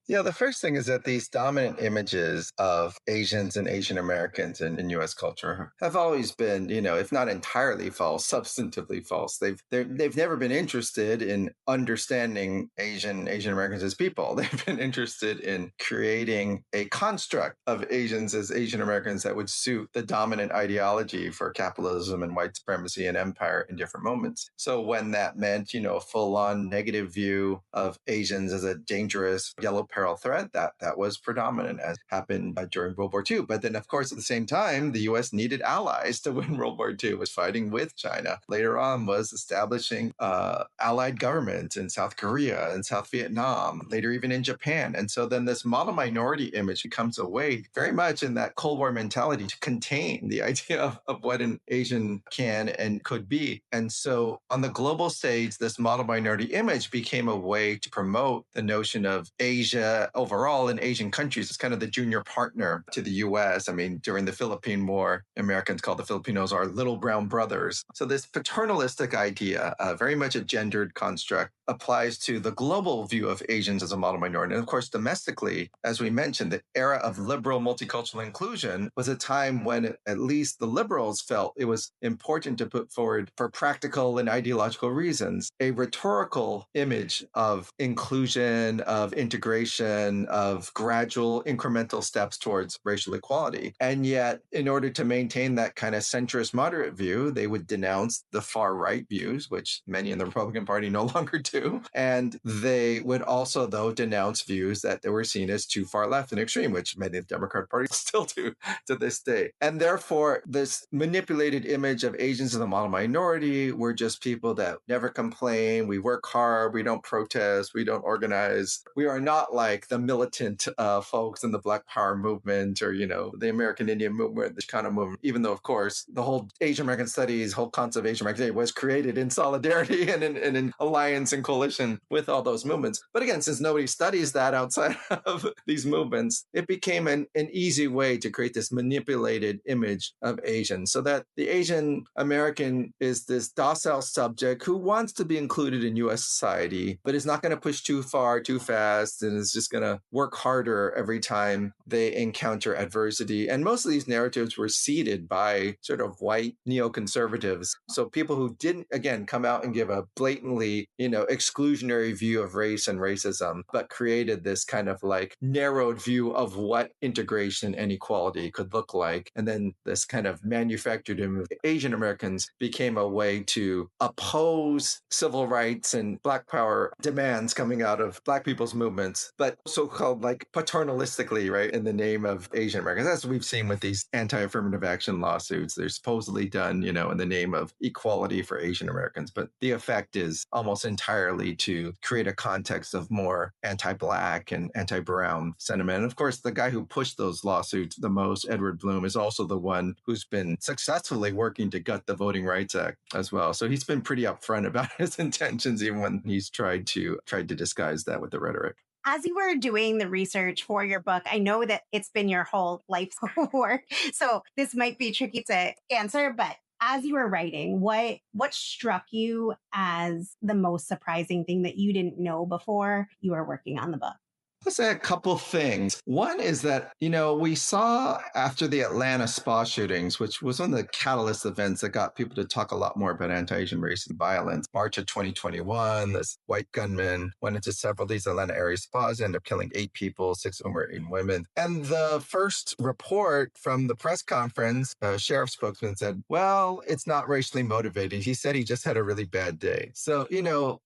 S1: Yeah, the first thing is that these dominant images of Asians and Asian Americans in U.S. culture have always been, if not entirely false, substantively false. They've never been interested in understanding Asian Americans as people. They've been interested in creating a construct of Asians as Asian Americans that would suit the dominant ideology for capitalism and white supremacy and empire in different moments. So when that meant, a full-on negative view of Asians as a dangerous yellow peril Peril threat, that was predominant, as happened during World War II. But then, of course, at the same time, the U.S. needed allies to win World War II. It was fighting with China. Later on was establishing allied government in South Korea and South Vietnam, later even in Japan. And so then this model minority image becomes a way very much in that Cold War mentality to contain the idea of what an Asian can and could be. And so on the global stage, this model minority image became a way to promote the notion of Asia overall and Asian countries as kind of the junior partner to the US. I mean, during the Philippine War, Americans called the Filipinos our little brown brothers. So this paternalistic idea, very much a gendered construct, applies to the global view of Asians as a model minority. And of course, domestically, as we mentioned, the era of liberal multicultural inclusion was a time when at least the liberals felt it was important to put forward, for practical and ideological reasons, a rhetorical image of inclusion, of integration, of gradual incremental steps towards racial equality. And yet, in order to maintain that kind of centrist moderate view, they would denounce the far right views, which many in the Republican Party no longer do. And they would also, though, denounce views that they were seen as too far left and extreme, which many of the Democratic Party still do to this day. And therefore, this manipulated image of Asians as a model minority, we're just people that never complain, we work hard, we don't protest, we don't organize. We are not like the militant folks in the Black Power movement or, the American Indian movement, the Chicano movement, even though, of course, the whole Asian American studies, whole concept of Asian American studies was created in solidarity and in alliance and coalition with all those movements. But again, since nobody studies that outside of these movements, it became an easy way to create this manipulated image of Asian, so that the Asian American is this docile subject who wants to be included in U.S. society, but is not going to push too far, too fast, and is just going to work harder every time they encounter adversity. And most of these narratives were seeded by sort of white neoconservatives. So people who didn't, again, come out and give a blatantly, exclusionary view of race and racism, but created this kind of like narrowed view of what integration and equality could look like. And then this kind of manufactured image of Asian Americans became a way to oppose civil rights and Black Power demands coming out of Black people's movements, but so-called like paternalistically, right, in the name of Asian Americans. That's what we've seen with these anti-affirmative action lawsuits. They're supposedly done, in the name of equality for Asian Americans, but the effect is almost entirely to create a context of more anti-Black and anti-brown sentiment. And of course, the guy who pushed those lawsuits the most, Edward Bloom, is also the one who's been successfully working to gut the Voting Rights Act as well. So he's been pretty upfront about his intentions, even when he's tried to disguise that with the rhetoric.
S2: As you were doing the research for your book, I know that it's been your whole life's work, so this might be tricky to answer, but as you were writing, what struck you as the most surprising thing that you didn't know before you were working on the book?
S1: I'll say a couple things. One is that, we saw after the Atlanta spa shootings, which was one of the catalyst events that got people to talk a lot more about anti-Asian racist violence. March of 2021, this white gunman went into several of these Atlanta area spas, ended up killing 8 people, 6 of them were Asian women. And the first report from the press conference, a sheriff spokesman said, well, it's not racially motivated. He said he just had a really bad day. So,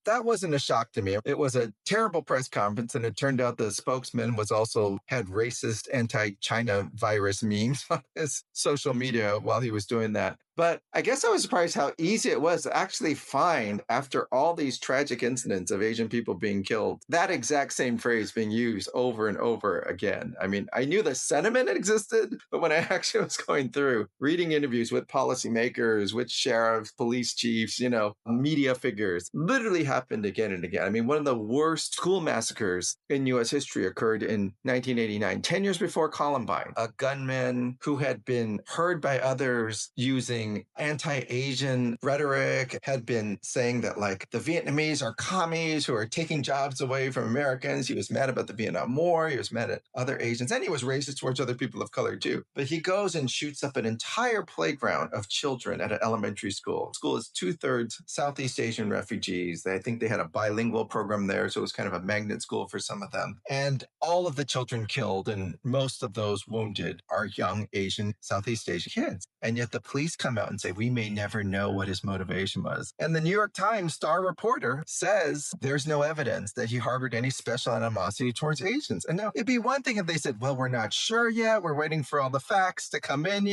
S1: that wasn't a shock to me. It was a terrible press conference, and it turned out the spokesman had racist anti-China virus memes on his social media while he was doing that. But I guess I was surprised how easy it was to actually find, after all these tragic incidents of Asian people being killed, that exact same phrase being used over and over again. I mean, I knew the sentiment existed, but when I actually was going through reading interviews with policymakers, with sheriffs, police chiefs, media figures, literally happened again and again. I mean, one of the worst school massacres in U.S. history occurred in 1989, 10 years before Columbine. A gunman who had been heard by others using anti-Asian rhetoric, had been saying that like the Vietnamese are commies who are taking jobs away from Americans. He was mad about the Vietnam War. He was mad at other Asians, and he was racist towards other people of color too. But he goes and shoots up an entire playground of children at an elementary school. The school is 2/3 Southeast Asian refugees. I think they had a bilingual program there, so it was kind of a magnet school for some of them. And all of the children killed and most of those wounded are young Asian, Southeast Asian kids. And yet the police come come out and say, we may never know what his motivation was. And the New York Times star reporter says there's no evidence that he harbored any special animosity towards Asians. And now it'd be one thing if they said, well, we're not sure yet. We're waiting for all the facts to come in.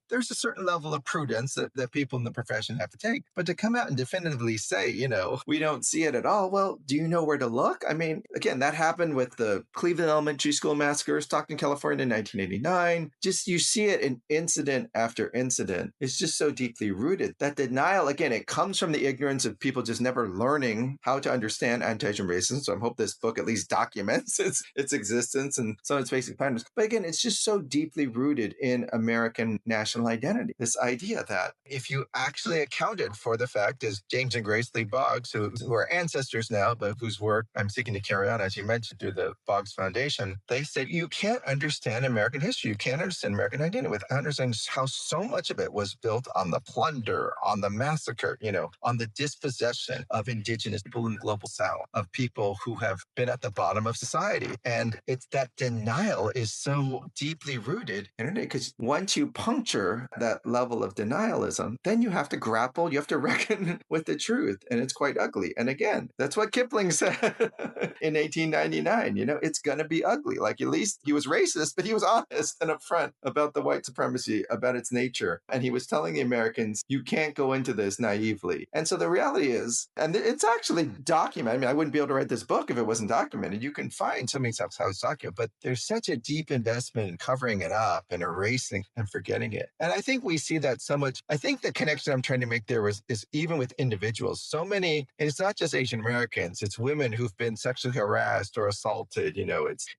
S1: There's a certain level of prudence that people in the profession have to take. But to come out and definitively say, we don't see it at all. Well, do you know where to look? I mean, again, that happened with the Cleveland Elementary School massacre, Stockton, California in 1989. Just you see it in incident after incident. It's just so deeply rooted. That denial, again, it comes from the ignorance of people just never learning how to understand anti-Asian racism. So I hope this book at least documents its existence and some of its basic patterns. But again, it's just so deeply rooted in American national identity. This idea that if you actually accounted for the fact, as James and Grace Lee Boggs, who are ancestors now, but whose work I'm seeking to carry on, as you mentioned, through the Boggs Foundation, they said you can't understand American history, you can't understand American identity without understanding how so much of it was built on the plunder, on the massacre, on the dispossession of indigenous people in the global South, of people who have been at the bottom of society. And it's that denial is so deeply rooted in it, because once you puncture that level of denialism, then you have to grapple, you have to reckon with the truth. And it's quite ugly. And again, that's what Kipling said in 1899. It's going to be ugly. Like, at least he was racist, but he was honest and upfront about the white supremacy, about its nature. And he was telling the Americans, you can't go into this naively. And so the reality is, and it's actually documented. I mean, I wouldn't be able to write this book if it wasn't documented. You can find so many stuff how it's documented, but there's such a deep investment in covering it up and erasing and forgetting it. And I think we see that so much. I think the connection I'm trying to make there is even with individuals. So many, and it's not just Asian Americans, it's women who've been sexually harassed or assaulted.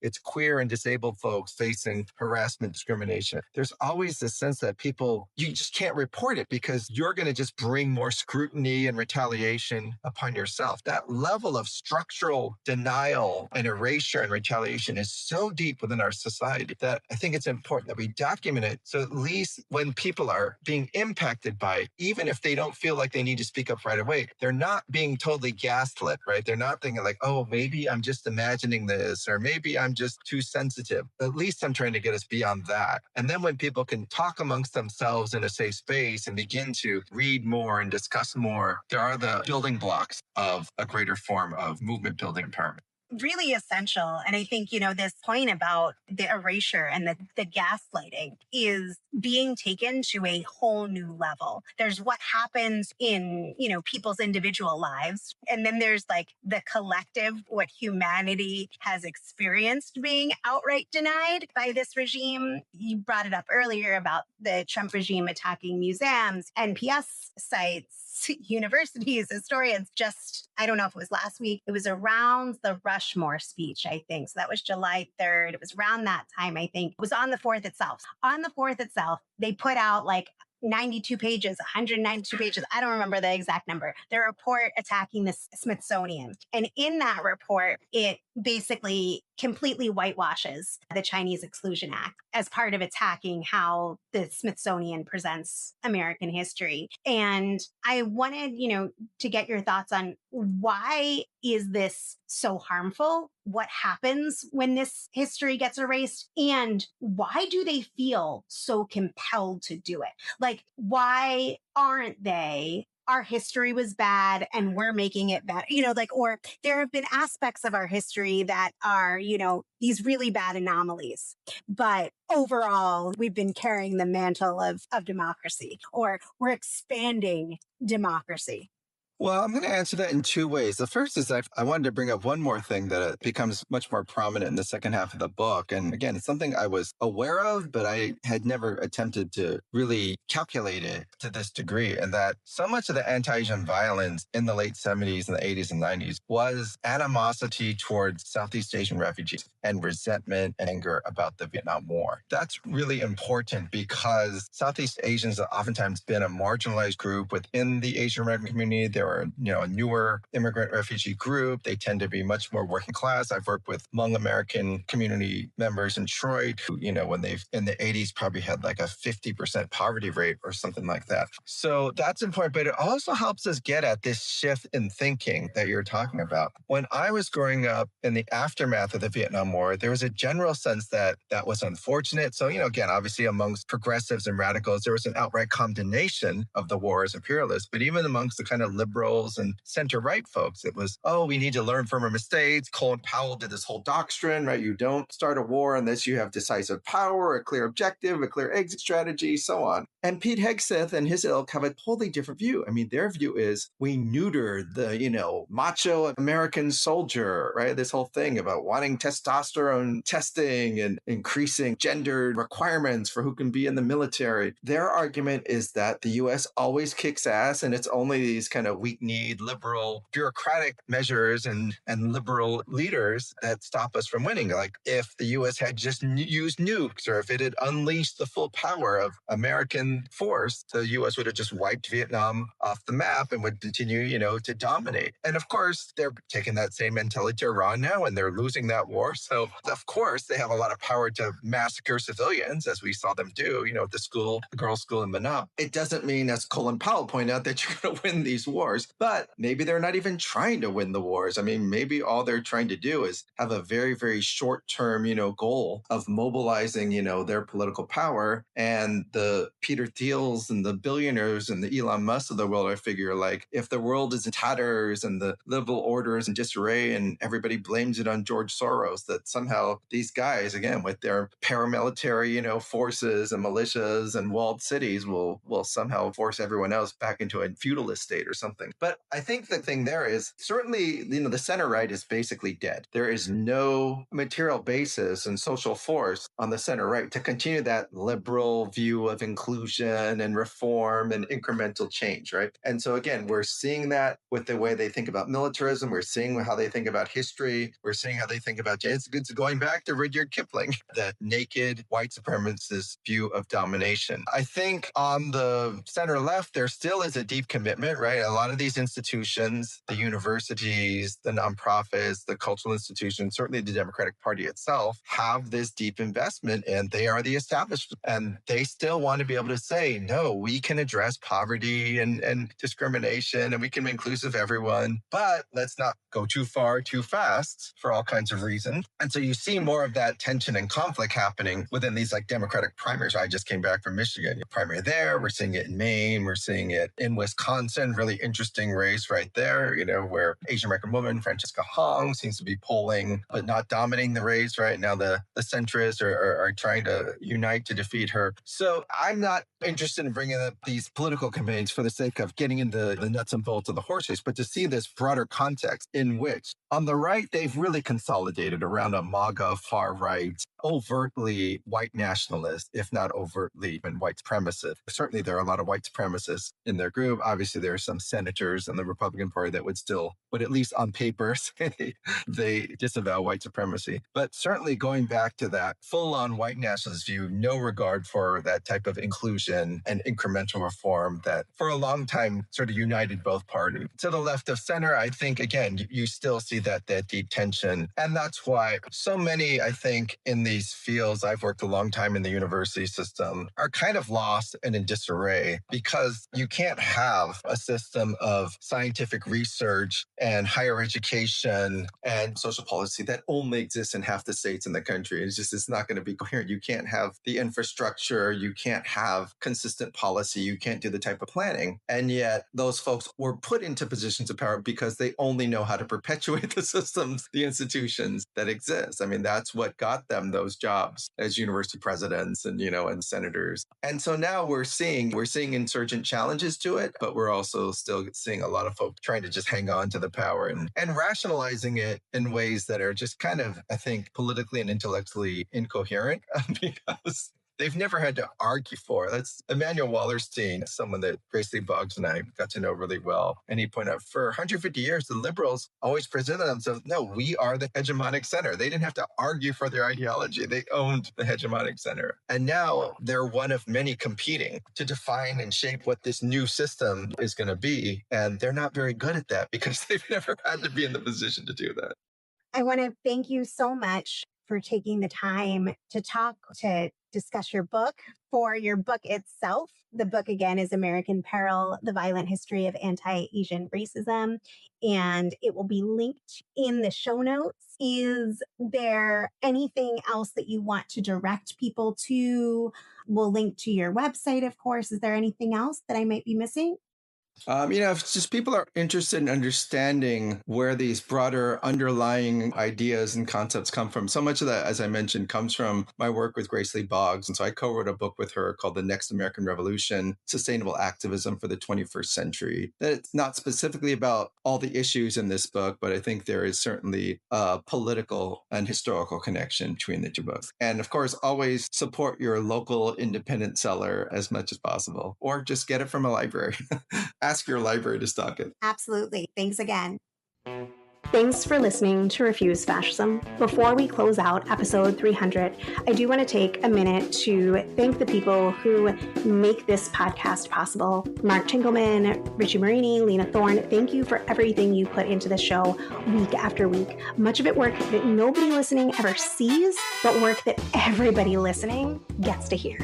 S1: It's queer and disabled folks facing harassment, discrimination. There's always this sense that people, you just can't report it because you're going to just bring more scrutiny and retaliation upon yourself. That level of structural denial and erasure and retaliation is so deep within our society that I think it's important that we document it. So at least when people are being impacted by it, even if they don't feel like they need to speak up right away, they're not being totally gaslit, right? They're not thinking like, oh, maybe I'm just imagining this, or maybe I'm just too sensitive. At least I'm trying to get us beyond that. And then when people can talk amongst themselves in a safe space and begin to read more and discuss more, there are the building blocks of a greater form of movement building empowerment.
S2: Really essential. And I think, this point about the erasure and the gaslighting is being taken to a whole new level. There's what happens in, people's individual lives. And then there's like the collective, what humanity has experienced being outright denied by this regime. You brought it up earlier about the Trump regime attacking museums, NPS sites, universities, historians. I don't know if it was last week, it was around the Rushmore speech, I think. So that was July 3rd. It was around that time, I think. It was on the 4th itself. On the 4th itself, they put out like 92 pages, 192 pages. I don't remember the exact number. The report attacking the Smithsonian. And in that report, it basically completely whitewashes the Chinese Exclusion Act as part of attacking how the Smithsonian presents American history. And I wanted, to get your thoughts on why is this so harmful? What happens when this history gets erased? And why do they feel so compelled to do it? Like, why aren't they? Our history was bad and we're making it better, or there have been aspects of our history that are, these really bad anomalies. But overall, we've been carrying the mantle of democracy, or we're expanding democracy.
S1: Well, I'm going to answer that in two ways. The first is I wanted to bring up one more thing that becomes much more prominent in the second half of the book. And again, it's something I was aware of, but I had never attempted to really calculate it to this degree. And that so much of the anti-Asian violence in the late 70s and the 80s and 90s was animosity towards Southeast Asian refugees and resentment and anger about the Vietnam War. That's really important because Southeast Asians have oftentimes been a marginalized group within the Asian American community. There or, a newer immigrant refugee group. They tend to be much more working class. I've worked with Hmong American community members in Detroit who, when they've in the 80s probably had like a 50% poverty rate or something like that. So that's important, but it also helps us get at this shift in thinking that you're talking about. When I was growing up in the aftermath of the Vietnam War, there was a general sense that that was unfortunate. So, again, obviously amongst progressives and radicals, there was an outright condemnation of the war as imperialist. But even amongst the kind of liberals and center-right folks, it was, we need to learn from our mistakes. Colin Powell did this whole doctrine, right? You don't start a war unless you have decisive power, a clear objective, a clear exit strategy, so on. And Pete Hegseth and his ilk have a totally different view. I mean, their view is we neuter the, macho American soldier, right? This whole thing about wanting testosterone testing and increasing gendered requirements for who can be in the military. Their argument is that the U.S. always kicks ass, and it's only these kind of weak-kneed, liberal, bureaucratic measures and liberal leaders that stop us from winning. Like if the U.S. had just used nukes, or if it had unleashed the full power of American force, the U.S. would have just wiped Vietnam off the map and would continue, to dominate. And of course, they're taking that same mentality to Iran now, and they're losing that war. So of course, they have a lot of power to massacre civilians, as we saw them do, the girls' school in Manap. It doesn't mean, as Colin Powell pointed out, that you're going to win these wars, but maybe they're not even trying to win the wars. I mean, maybe all they're trying to do is have a very, very short-term, goal of mobilizing, their political power. And the Peter Thiels and the billionaires and the Elon Musk of the world, I figure, like, if the world is in tatters and the liberal order is in disarray and everybody blames it on George Soros, that somehow these guys, again, with their paramilitary, forces and militias and walled cities will somehow force everyone else back into a feudalist state or something. But I think the thing there is certainly, the center right is basically dead. There is no material basis and social force on the center right to continue that liberal view of inclusion and reform and incremental change, right? And so again, we're seeing that with the way they think about militarism. We're seeing how they think about history. We're seeing how they think about, it's going back to Rudyard Kipling, that naked white supremacist view of domination. I think on the center left, there still is a deep commitment, right? A lot of these institutions, the universities, the nonprofits, the cultural institutions, certainly the Democratic Party itself, have this deep investment, and they are the establishment. And they still want to be able to say, no, we can address poverty and discrimination, and we can be inclusive of everyone, but let's not go too far too fast for all kinds of reasons. And so you see more of that tension and conflict happening within these like Democratic primaries. I just came back from Michigan, primary there. We're seeing it in Maine. We're seeing it in Wisconsin. Really interesting race right there, where Asian American woman Francisca Hong seems to be polling, but not dominating the race right now. The centrists are trying to unite to defeat her. So I'm not interested in bringing up these political campaigns for the sake of getting into the nuts and bolts of the horse race, but to see this broader context in which on the right, they've really consolidated around a MAGA far right, overtly white nationalist, if not overtly even white supremacist. Certainly there are a lot of white supremacists in their group. Obviously, there are some senators in the Republican Party that would at least on paper say they disavow white supremacy. But certainly going back to that full-on white nationalist view, no regard for that type of inclusion and incremental reform that for a long time sort of united both parties. To the left of center, I think, again, you still see that deep tension. And that's why so many, I think, in these fields, I've worked a long time in the university system, are kind of lost and in disarray, because you can't have a system of scientific research and higher education and social policy that only exists in half the states in the country. It's not going to be coherent. You can't have the infrastructure. You can't have consistent policy. You can't do the type of planning. And yet those folks were put into positions of power because they only know how to perpetuate the systems, the institutions that exist. I mean, that's what got them those jobs as university presidents and, and senators. And so now we're seeing insurgent challenges to it, but we're also still seeing a lot of folks trying to just hang on to the power and rationalizing it in ways that are just kind of, I think, politically and intellectually incoherent because they've never had to argue for. That's Emmanuel Wallerstein, someone that Grace Lee Boggs and I got to know really well. And he pointed out for 150 years, the liberals always presented themselves, no, we are the hegemonic center. They didn't have to argue for their ideology. They owned the hegemonic center. And now they're one of many competing to define and shape what this new system is going to be. And they're not very good at that because they've never had to be in the position to do that.
S2: I want to thank you so much for taking the time to discuss your book. For your book itself, the book again is American Peril, The Violent History of Anti-Asian Racism, and it will be linked in the show notes. Is there anything else that you want to direct people to? We'll link to your website, of course. Is there anything else that I might be missing?
S1: If just people are interested in understanding where these broader underlying ideas and concepts come from, so much of that, as I mentioned, comes from my work with Grace Lee Boggs. And so I co-wrote a book with her called The Next American Revolution, Sustainable Activism for the 21st Century. It's not specifically about all the issues in this book, but I think there is certainly a political and historical connection between the two books. And of course, always support your local independent seller as much as possible, or just get it from a library. Ask your library to stock it.
S2: Absolutely. Thanks again. Thanks for listening to Refuse Fascism. Before we close out episode 300, I do want to take a minute to thank the people who make this podcast possible. Mark Tinkelman, Richie Marini, Lena Thorne, thank you for everything you put into the show week after week. Much of it work that nobody listening ever sees, but work that everybody listening gets to hear.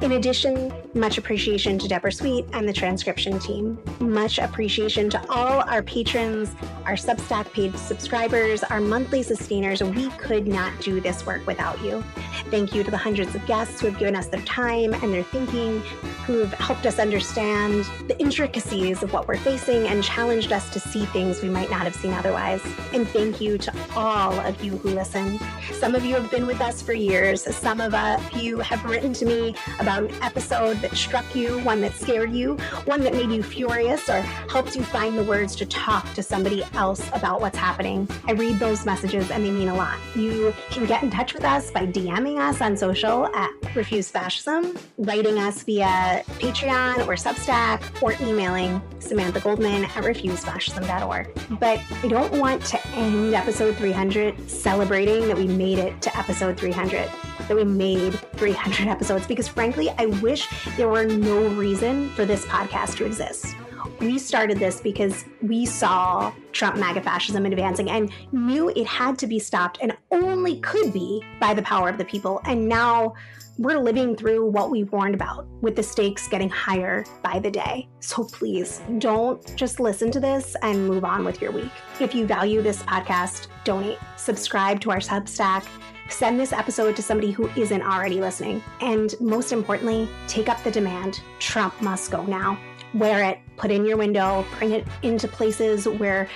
S2: In addition, much appreciation to Deborah Sweet and the transcription team. Much appreciation to all our patrons, our Substack paid subscribers, our monthly sustainers. We could not do this work without you. Thank you to the hundreds of guests who have given us their time and their thinking, who have helped us understand the intricacies of what we're facing and challenged us to see things we might not have seen otherwise. And thank you to all of you who listen. Some of you have been with us for years. Some of you have written to me about an episode that struck you, one that scared you, one that made you furious, or helped you find the words to talk to somebody else about what's happening. I read those messages and they mean a lot. You can get in touch with us by DMing us on social at Refuse Fascism, writing us via Patreon or Substack, or emailing Samantha Goldman at refusefascism.org. But I don't want to end episode 300 celebrating that we made it to episode 300, that we made 300 episodes, because frankly, I wish there were no reason for this podcast to exist. We started this because we saw Trump MAGA fascism advancing and knew it had to be stopped and only could be by the power of the people. And now we're living through what we warned about, with the stakes getting higher by the day. So please don't just listen to this and move on with your week. If you value this podcast, donate, subscribe to our Substack, send this episode to somebody who isn't already listening. And most importantly, take up the demand. Trump must go now. Wear it, put in your window, bring it into places where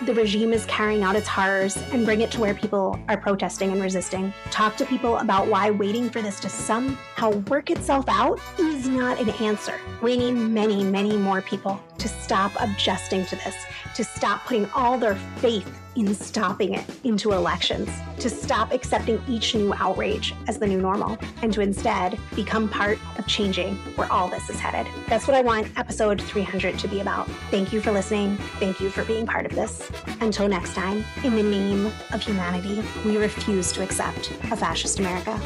S2: the regime is carrying out its horrors, and bring it to where people are protesting and resisting. Talk to people about why waiting for this to somehow work itself out is not an answer. We need many, many more people to stop adjusting to this, to stop putting all their faith in stopping it into elections, to stop accepting each new outrage as the new normal, and to instead become part of changing where all this is headed. That's what I want episode 300 to be about. Thank you for listening. Thank you for being part of this. Until next time, in the name of humanity, we refuse to accept a fascist America.